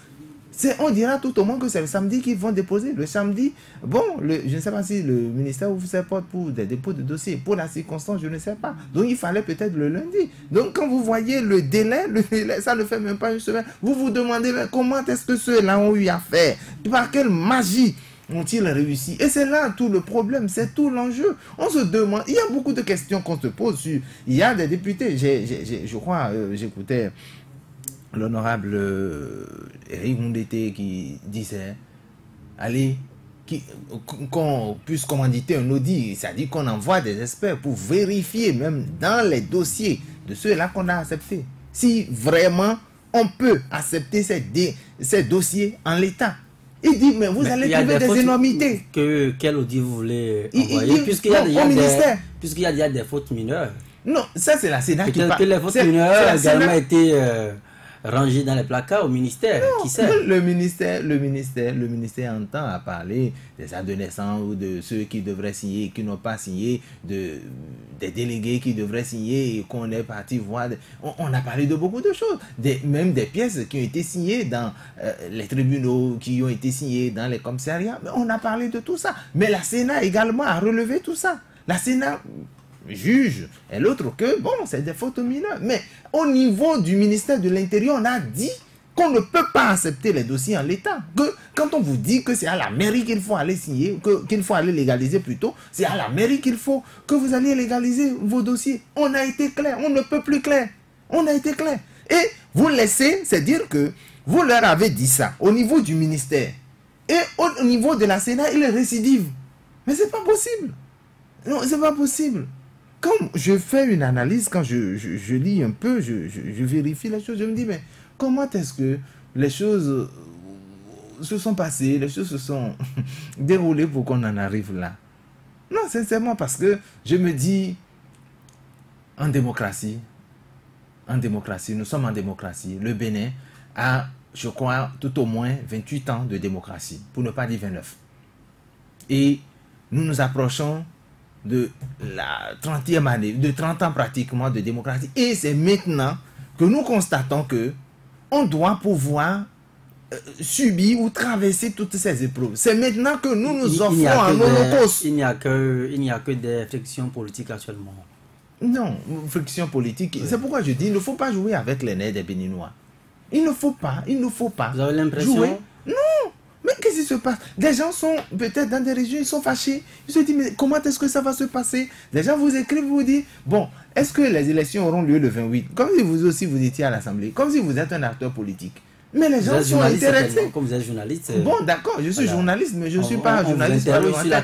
On dira tout au moins que c'est le samedi qu'ils vont déposer. Le samedi, bon, je ne sais pas si le ministère vous apporte pour des dépôts de dossiers. Pour la circonstance, je ne sais pas. Donc, il fallait peut-être le lundi. Donc, quand vous voyez le délai, ça ne fait même pas une semaine. Vous vous demandez, mais comment est-ce que ceux-là ont eu à faire? Par quelle magie ont-ils réussi? Et c'est là tout le problème, c'est tout l'enjeu. On se demande, il y a beaucoup de questions qu'on se pose sur. Il y a des députés, je crois, j'écoutais l'honorable Eric Mundete qui disait, allez, qu'on puisse commanditer un audit, c'est-à-dire qu'on envoie des experts pour vérifier même dans les dossiers de ceux-là qu'on a acceptés, si vraiment on peut accepter ces dossiers en l'état. Il dit, mais vous allez trouver des énormités. Quel audit vous voulez envoyer, puisqu'il y a des fautes mineures? Non, ça c'est la Sénat qui parle. Que les fautes mineures ont également été rangées dans les placards au ministère. Non, qui sait? Le ministère entend à parler des adolescents ou de ceux qui devraient signer, qui n'ont pas signé, des délégués qui devraient signer et qu'on est parti voir. On a parlé de beaucoup de choses, même des pièces qui ont été signées dans les tribunaux, qui ont été signées dans les commissariats. Mais on a parlé de tout ça. Mais la Sénat également a relevé tout ça. La Sénat juge et l'autre que bon, c'est des fautes mineures. Mais au niveau du ministère de l'Intérieur, on a dit qu'on ne peut pas accepter les dossiers en l'état. Que quand on vous dit que c'est à la mairie qu'il faut aller signer, qu'il faut aller légaliser plutôt, c'est à la mairie qu'il faut que vous alliez légaliser vos dossiers. On a été clair, on ne peut plus clair. On a été clair. Et vous laissez, c'est dire que vous leur avez dit ça au niveau du ministère. Et au niveau de la Sénat, il est récidive. Mais c'est pas possible. Non, c'est pas possible. Quand je fais une analyse, quand je lis un peu, je vérifie les choses, je me dis, mais comment est-ce que les choses se sont passées, les choses se sont déroulées pour qu'on en arrive là. Non, sincèrement, parce que je me dis, en démocratie, nous sommes en démocratie. Le Bénin a, je crois, tout au moins 28 ans de démocratie, pour ne pas dire 29. Et nous nous approchons de la 30e année, de 30 ans pratiquement de démocratie. Et c'est maintenant que nous constatons que on doit pouvoir subir ou traverser toutes ces épreuves. C'est maintenant que nous nous offrons un holocauste. Il n'y a que des frictions politiques actuellement. Non, friction politique. Oui. C'est pourquoi je dis, il ne faut pas jouer avec les nerfs des Béninois. Il ne faut pas. Vous avez l'impression jouer. Non. Mais qu'est-ce qui se passe? Des gens sont peut-être dans des régions, ils sont fâchés. Ils se disent, mais comment est-ce que ça va se passer? Des gens vous écrivent, vous disent, bon, est-ce que les élections auront lieu le 28? Comme si vous aussi vous étiez à l'Assemblée, comme si vous êtes un acteur politique. Mais les gens sont intéressés. Comme vous êtes journaliste. Bon, d'accord, je suis journaliste, mais je ne suis pas journaliste parlementaire.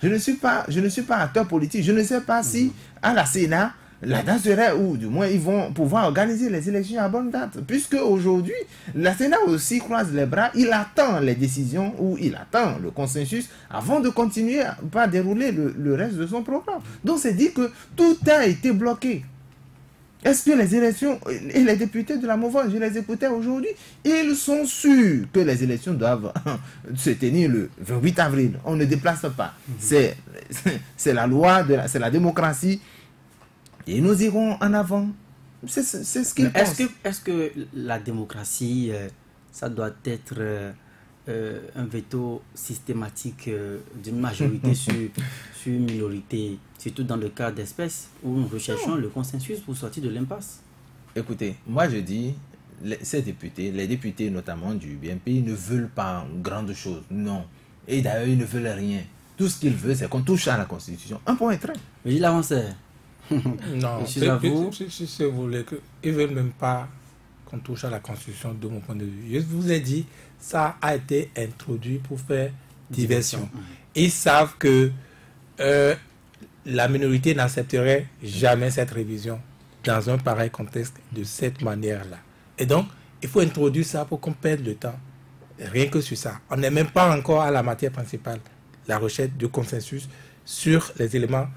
Je ne suis pas acteur politique. Je ne sais pas si à la Sénat, la date serait où, du moins, ils vont pouvoir organiser les élections à bonne date. Puisque aujourd'hui, la Sénat aussi croise les bras, il attend les décisions ou il attend le consensus avant de continuer à dérouler le reste de son programme. Donc, c'est dit que tout a été bloqué. Est-ce que les élections et les députés de la mouvance, je les écoutais aujourd'hui, ils sont sûrs que les élections doivent se tenir le 28 avril. On ne déplace pas. C'est la loi, c'est la démocratie. Et nous irons en avant. C'est ce qu'ils pensent. Est-ce que la démocratie, ça doit être un veto systématique d'une majorité sur une minorité, surtout dans le cas d'espèces où nous recherchons le consensus pour sortir de l'impasse? Écoutez, moi je dis, les députés notamment du BNP, ils ne veulent pas grande chose. Non. Et d'ailleurs, ils ne veulent rien. Tout ce qu'ils veulent, c'est qu'on touche à la Constitution. Un point très. Mais il avançait. Non, si vous voulez, ils ne veulent même pas qu'on touche à la Constitution de mon point de vue. Je vous ai dit, ça a été introduit pour faire diversion. Ils savent que la minorité n'accepterait jamais cette révision dans un pareil contexte de cette manière-là. Et donc, il faut introduire ça pour qu'on perde le temps. Rien que sur ça. On n'est même pas encore à la matière principale, la recherche de consensus sur les éléments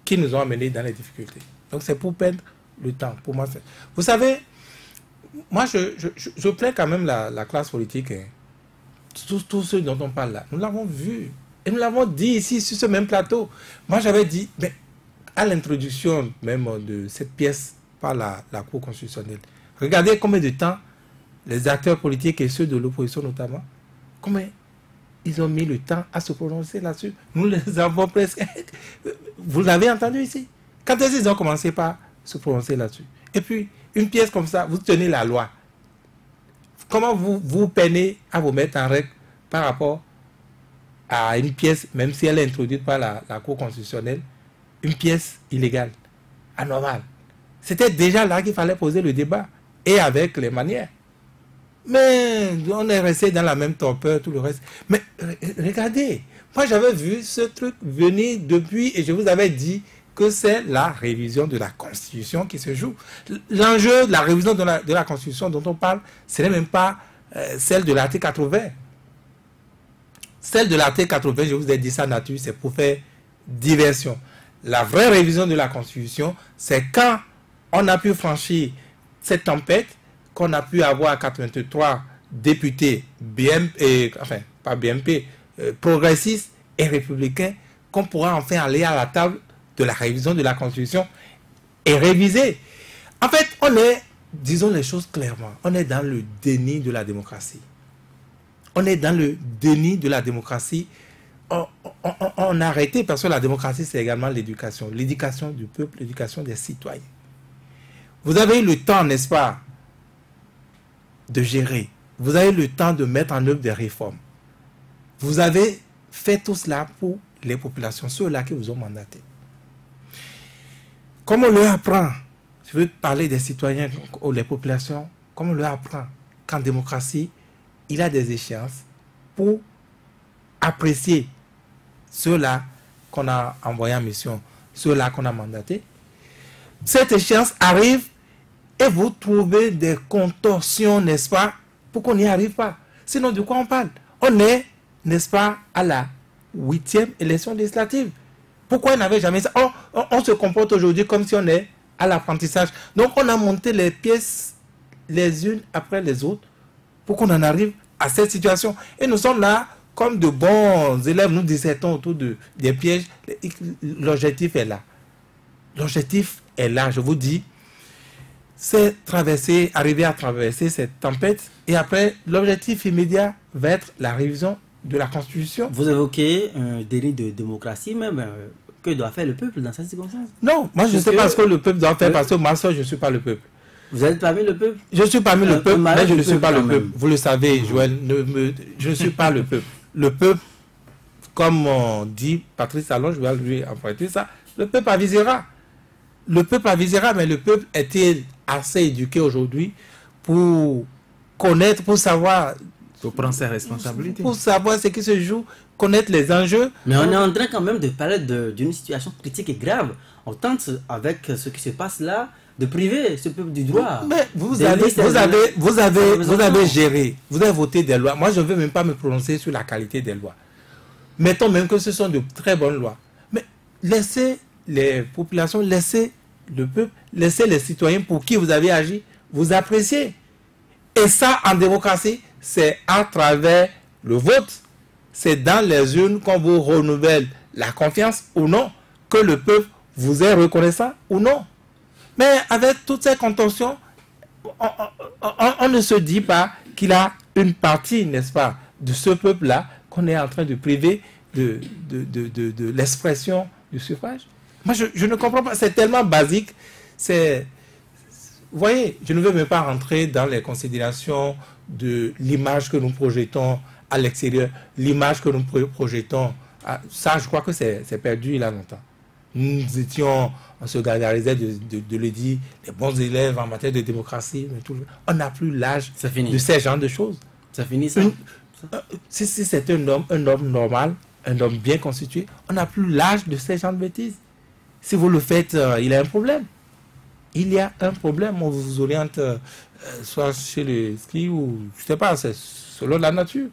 qui nous ont amenés dans les difficultés. Donc, c'est pour perdre le temps. Pour moi, vous savez, moi, je plains quand même la classe politique. Hein. Tout ce dont on parle là, nous l'avons vu. Et nous l'avons dit ici, sur ce même plateau. Moi, j'avais dit, mais à l'introduction même de cette pièce par la Cour constitutionnelle, regardez combien de temps les acteurs politiques et ceux de l'opposition notamment, combien ils ont mis le temps à se prononcer là-dessus. Nous les avons presque... Vous l'avez entendu ici. Quand est-ce qu'ils ont commencé par se prononcer là-dessus? Et puis, une pièce comme ça, vous tenez la loi. Comment vous peinez à vous mettre en règle par rapport à une pièce, même si elle est introduite par la Cour constitutionnelle, une pièce illégale, anormale? C'était déjà là qu'il fallait poser le débat, et avec les manières. Mais on est resté dans la même torpeur, tout le reste. Mais regardez, moi j'avais vu ce truc venir depuis, et je vous avais dit que c'est la révision de la Constitution qui se joue. L'enjeu de la révision de la Constitution dont on parle, ce n'est même pas celle de l'article 80. Celle de l'article 80, je vous ai dit, sa nature, c'est pour faire diversion. La vraie révision de la Constitution, c'est quand on a pu franchir cette tempête, qu'on a pu avoir 83 députés progressistes et républicains, qu'on pourra enfin aller à la table de la révision de la Constitution et réviser. En fait, on est, disons les choses clairement, on est dans le déni de la démocratie. On est dans le déni de la démocratie. On a arrêté, parce que la démocratie, c'est également l'éducation. L'éducation du peuple, l'éducation des citoyens. Vous avez eu le temps, n'est-ce pas, de gérer. Vous avez le temps de mettre en œuvre des réformes. Vous avez fait tout cela pour les populations, ceux-là qui vous ont mandaté. Comme on leur apprend, je veux parler des citoyens ou des populations, comme on leur apprend qu'en démocratie, il y a des échéances pour apprécier ceux-là qu'on a envoyés en mission, ceux-là qu'on a mandatés. Cette échéance arrive et vous trouvez des contorsions, n'est-ce pas, pour qu'on n'y arrive pas. Sinon, de quoi on parle? On est, n'est-ce pas, à la 8e élection législative. Pourquoi on n'avait jamais ça? On se comporte aujourd'hui comme si on est à l'apprentissage. Donc, on a monté les pièces les unes après les autres pour qu'on en arrive à cette situation. Et nous sommes là comme de bons élèves, nous dissertons autour des pièges. L'objectif est là. L'objectif est là, je vous dis. C'est arriver à traverser cette tempête. Et après, l'objectif immédiat va être la révision de la Constitution. Vous évoquez un délit de démocratie même. Que doit faire le peuple dans cette circonstance? Non, moi je ne sais pas ce que le peuple doit faire parce que moi seul, je ne suis pas le peuple. Vous êtes parmi le peuple? Je suis parmi le peuple, mais je ne suis pas le peuple. Même. Vous le savez, Joël, je ne suis pas le peuple. Le peuple, comme on dit Patrice Talon, je vais lui emprunter ça, le peuple avisera. Le peuple avisera, mais le peuple est-il assez éduqué aujourd'hui pour connaître, pour savoir... Pour prendre ses responsabilités. Pour savoir ce qui se joue, connaître les enjeux. Mais on est en train quand même de parler d'une situation critique et grave. On tente, avec ce qui se passe là, de priver ce peuple du droit. Mais vous avez géré, vous avez voté des lois. Moi, je ne veux même pas me prononcer sur la qualité des lois. Mettons même que ce sont de très bonnes lois. Mais laissez les populations, laissez le peuple, laissez les citoyens pour qui vous avez agi, vous appréciez. Et ça, en démocratie, c'est à travers le vote. C'est dans les urnes qu'on vous renouvelle la confiance ou non, que le peuple vous est reconnaissant ou non. Mais avec toutes ces contentions, on ne se dit pas qu'il a une partie, n'est-ce pas, de ce peuple-là qu'on est en train de priver de l'expression du suffrage. Moi, je ne comprends pas. C'est tellement basique. Vous voyez, je ne veux même pas rentrer dans les considérations de l'image que nous projetons à l'extérieur, l'image que nous projetons. Ça, je crois que c'est perdu il y a longtemps. On se gargarisait de le dire, les bons élèves en matière de démocratie, mais tout, on n'a plus l'âge de ces genres de choses. Ça finit ça? Si c'est un homme normal, un homme bien constitué, on n'a plus l'âge de ces genres de bêtises. Si vous le faites, il y a un problème. Il y a un problème, on vous oriente soit chez le ski ou, je ne sais pas, c'est selon la nature.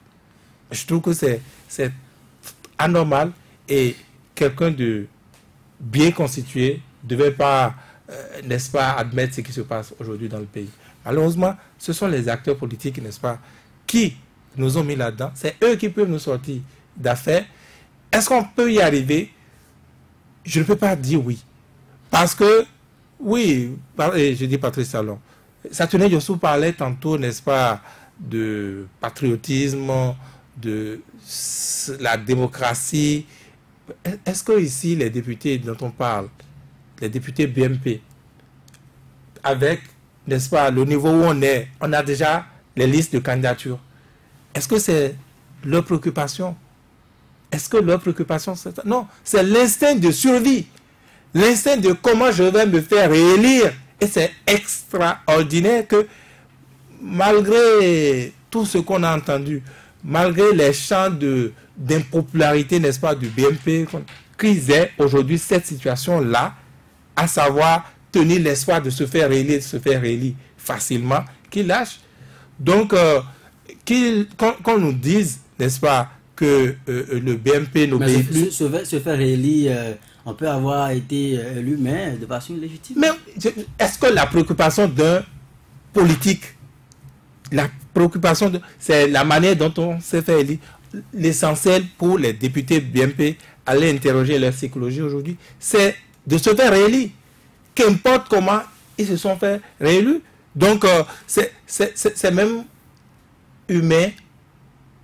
Je trouve que c'est anormal et quelqu'un de bien constitué ne devait pas, n'est-ce pas, admettre ce qui se passe aujourd'hui dans le pays. Malheureusement, ce sont les acteurs politiques, n'est-ce pas, qui nous ont mis là-dedans. C'est eux qui peuvent nous sortir d'affaires. Est-ce qu'on peut y arriver? Je ne peux pas dire oui. Parce que, oui, je dis Patrice Talon, Saturnin Yossou parlait tantôt, n'est-ce pas, de patriotisme, de la démocratie. Est-ce que ici, les députés dont on parle, les députés BMP, avec, n'est-ce pas, le niveau où on a déjà les listes de candidatures, est-ce que c'est leur préoccupation? Est-ce que leur préoccupation, c'est ça? Non, c'est l'instinct de survie. L'instinct de comment je vais me faire réélire. Et c'est extraordinaire que malgré tout ce qu'on a entendu, malgré les chants d'impopularité, n'est-ce pas, du BMP, qu'ils aient aujourd'hui cette situation-là, à savoir tenir l'espoir de se faire réélire facilement, qu'ils lâchent. Donc, qu'on nous dise, n'est-ce pas, que le BMP n'obéit plus. Se faire réélire, on peut avoir été élu, mais de façon illégitime. Mais est-ce que la préoccupation d'un politique, c'est la manière dont on s'est fait élire? L'essentiel pour les députés BMP, aller interroger leur psychologie aujourd'hui, c'est de se faire réélire. Qu'importe comment ils se sont fait réélus. Donc, c'est même humain,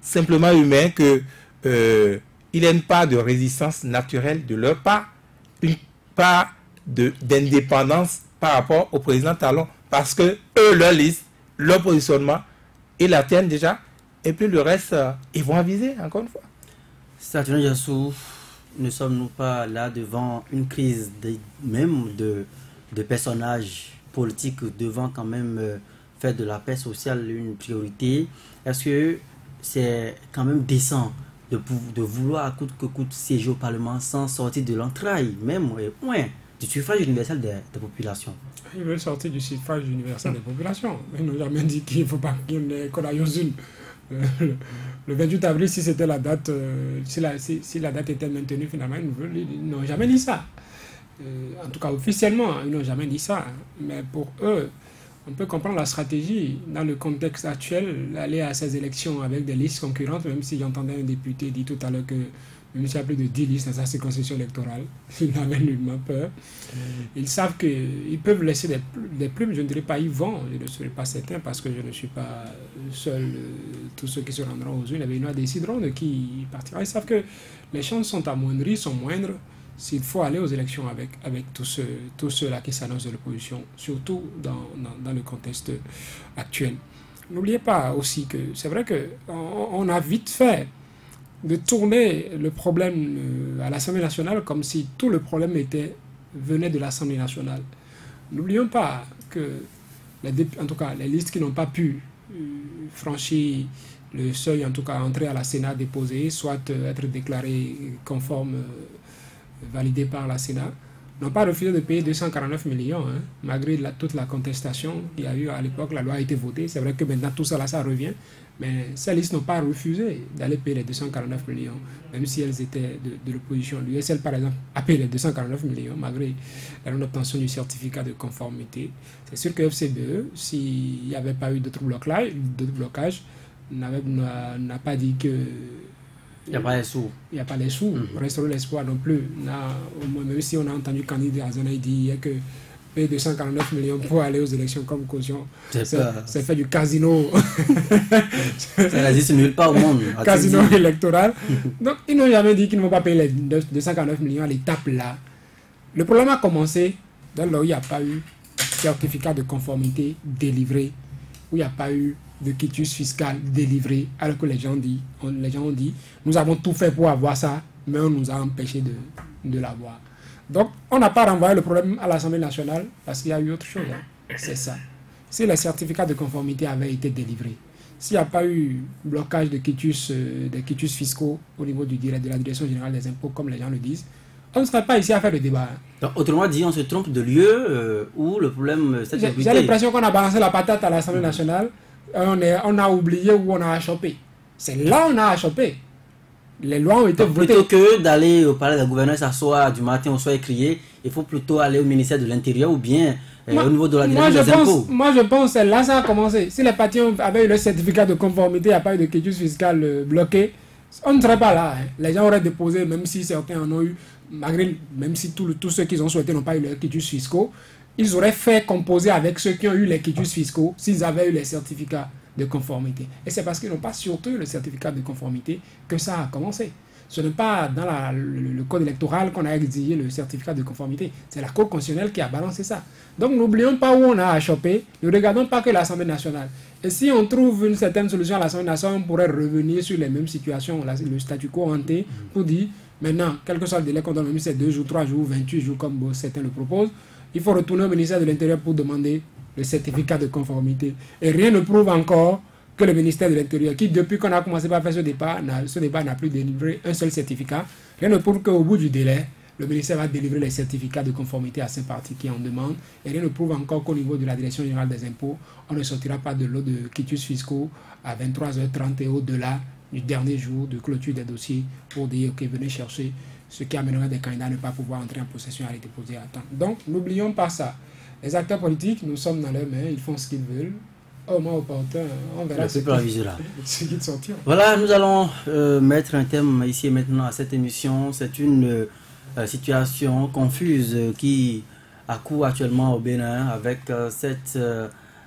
simplement humain, que il n'y a une part de résistance naturelle de leur part, une part d'indépendance par rapport au président Talon, parce que eux, leur liste, leur positionnement, ils la tiennent déjà, et puis le reste, ils vont aviser, encore une fois. Saturnin Yossou, ne sommes-nous pas là devant une crise de personnages politiques devant quand même faire de la paix sociale une priorité? Est-ce que c'est quand même décent de vouloir à coûte que coûte siéger au Parlement sans sortir de l'entraille même du suffrage universel des populations? Ils veulent sortir du suffrage universel des populations. Ils n'ont jamais dit qu'il ne faut pas qu'on aille aux urnes. le 28 avril, si c'était la date, si la date était maintenue finalement, ils n'ont jamais dit ça. En tout cas, officiellement, ils n'ont jamais dit ça. Mais pour eux, on peut comprendre la stratégie dans le contexte actuel, aller à ces élections avec des listes concurrentes, même si j'entendais un député dire tout à l'heure que même s'il y a plus de 10 listes dans sa circonscription électorale, ils n'avaient nullement peur. Ils savent qu'ils peuvent laisser des plumes, je ne dirais pas ils vont, je ne serai pas certain parce que je ne suis pas seul, tous ceux qui se rendront aux urnes, les Béninois décideront de qui partira. Ils savent que les chances sont amoindries, sont moindres, s'il faut aller aux élections avec tous ceux-là qui s'annoncent de l'opposition, surtout dans le contexte actuel. N'oubliez pas aussi que c'est vrai qu'on a vite fait de tourner le problème à l'Assemblée nationale comme si tout le problème venait de l'Assemblée nationale. N'oublions pas que, en tout cas, les listes qui n'ont pas pu franchir le seuil, en tout cas entrer à la Sénat déposé, soit être déclarées conformes, validées par la Sénat, n'ont pas refusé de payer 249 millions, hein, malgré toute la contestation qu'il y a eu à l'époque. La loi a été votée. C'est vrai que maintenant tout ça, là, ça revient. Mais ces listes n'ont pas refusé d'aller payer les 249 millions, même si elles étaient de l'opposition. L'USL, par exemple, a payé les 249 millions, malgré la non-obtention du certificat de conformité. C'est sûr que FCBE, s'il n'y avait pas eu d'autres blocages, n'a pas dit que... Il n'y a pas les sous. Il n'y a pas les sous. Restaurant l'espoir non plus. Là, au moins, même si on a entendu candidat Azana dire que payer 249 millions pour aller aux élections comme caution, c'est fait du casino. Ça n'existe nulle part au monde. Casino électoral. Donc, ils n'ont jamais dit qu'ils ne vont pas payer les 249 millions à l'étape là. Le problème a commencé dans là où il n'y a pas eu certificat de conformité délivré, où il n'y a pas eu de quitus fiscal délivré, alors que les gens ont dit, nous avons tout fait pour avoir ça, mais on nous a empêché de l'avoir. Donc, on n'a pas renvoyé le problème à l'Assemblée nationale parce qu'il y a eu autre chose. Hein. C'est ça. Si les certificats de conformité avaient été délivrés, s'il n'y a pas eu blocage des quitus fiscaux au niveau de la Direction générale des impôts, comme les gens le disent, on ne serait pas ici à faire le débat. Hein. Donc, autrement dit, on se trompe de lieu où le problème... J'ai l'impression qu'on a balancé la patate à l'Assemblée nationale. On a oublié où on a achoppé. C'est là où on a achoppé. Les lois ont été votées. Plutôt que d'aller au palais de gouverneur s'asseoir du matin au soir et crier, il faut plutôt aller au ministère de l'Intérieur ou bien au niveau de la direction des impôts. Moi je pense que là ça a commencé. Si les partis avaient eu le certificat de conformité, il n'y a pas eu de quitus fiscal bloqué, on ne serait pas là. Hein. Les gens auraient déposé, même si certains en ont eu, malgré, même si tous ceux qu'ils ont souhaité n'ont pas eu leurs quitus fiscaux, ils auraient fait composer avec ceux qui ont eu les quitus fiscaux s'ils avaient eu les certificats de conformité. Et c'est parce qu'ils n'ont pas surtout eu le certificat de conformité que ça a commencé. Ce n'est pas dans le code électoral qu'on a exigé le certificat de conformité. C'est la Cour constitutionnelle qui a balancé ça. Donc n'oublions pas où on a achoppé. Ne regardons pas que l'Assemblée nationale. Et si on trouve une certaine solution à l'Assemblée nationale, on pourrait revenir sur les mêmes situations, le statu quo hanté, pour dire, maintenant, quel que soit le délai qu'on donne, même si c'est 2 jours, 3 jours, 28 jours, comme certains le proposent, il faut retourner au ministère de l'Intérieur pour demander le certificat de conformité. Et rien ne prouve encore que le ministère de l'Intérieur, qui depuis qu'on a commencé par faire ce débat n'a plus délivré un seul certificat, rien ne prouve qu'au bout du délai, le ministère va délivrer les certificats de conformité à ces partis qui en demandent. Et rien ne prouve encore qu'au niveau de la Direction générale des impôts, on ne sortira pas de l'eau de quitus fiscaux à 23h30 et au-delà du dernier jour de clôture des dossiers pour dire ok, venez chercher ce qui amènerait des candidats à ne pas pouvoir entrer en possession et à les déposer à temps. Donc, n'oublions pas ça. Les acteurs politiques, nous sommes dans leurs mains, ils font ce qu'ils veulent. Au moins opportun, on verra ce qu'ils sortiront. Voilà, nous allons mettre un thème ici et maintenant à cette émission. C'est une situation confuse qui accourt actuellement au Bénin avec cette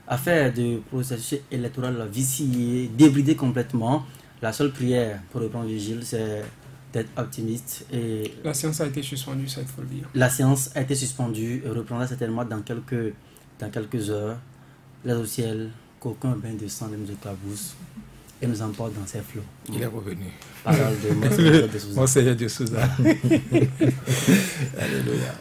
affaire de processus électoral vicié, débridé complètement. La seule prière pour reprendre Vigile, c'est d'être optimiste. Et la séance a été suspendue, ça il faut le dire. La séance a été suspendue et reprendra certainement dans quelques heures. L'aide au ciel, qu'aucun bain de sang ne nous éclabousse et nous emporte dans ses flots. Il est revenu. Parole de Monseigneur de Souza. Monseigneur de Souza. Alléluia.